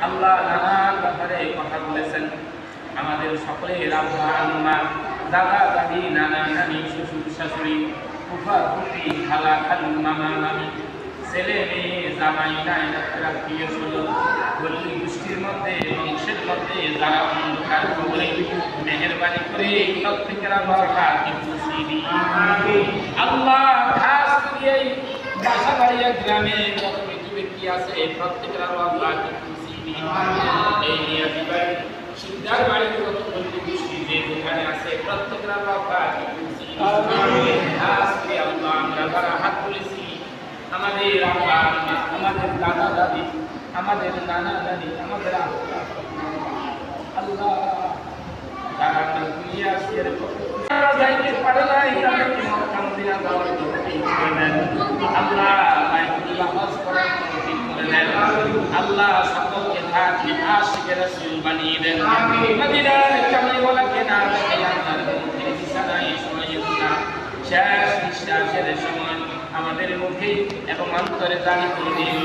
আল্লাহ নানান ব্যাপারে কথা বলেছেন। আমাদের সকলের আব্বা আম্মা, দাদা দাদি, নানা নানি, শ্বশুর শাশুড়ি, ফুফা ফুফি, খালা খালু, মামা মামি, ছেলে মেয়ে, জামাই নায়নার আত্মীয় স্বজন, গল্লি গোষ্ঠীর মধ্যে, বংশের মধ্যে যারা অন্ধকার কবরে, মেহেরবানি করে প্রত্যেকের বরকত নসিবি। আল্লাহ খাস করে বাসাবাড়িয়া গ্রামে যত ব্যক্তি আছে প্রত্যেকের বরকত নসিবি। এই নিয়াজি বাড়ি, সিদ্ধার বাড়ি, যত গল্লি গোষ্ঠী যেখানে আছে প্রত্যেকের বরকত নসিবি। খাস করে আল্লাহ আমরা যারা হাত তুলেছি, আমাদের আব্বা আম্মা, আমাদের দাদা দাদি, আমাদের নানা দাদি, আমাদের আল্লাহ যারা দুনিয়া শেয়ার যাইতে পারে না, তাদেরকে মক্কা মদিনা যাওয়ার তৌফিক করে দেন আল্লাহ। বাইতুল্লাহ হজ করার তৌফিক করে দেন আল্লাহ। সকলকে ধাকি আশিকে রাসূল বানিয়ে দেন। মদিনার কামলিওয়ালাকে না দেখে আল্লাহর মুখে বিছানায় শোয়াইয়ে দিন। শেষ নিঃশ্বাসের সময় আমাদের মুখে এবং অন্তরে জানি করে দিন।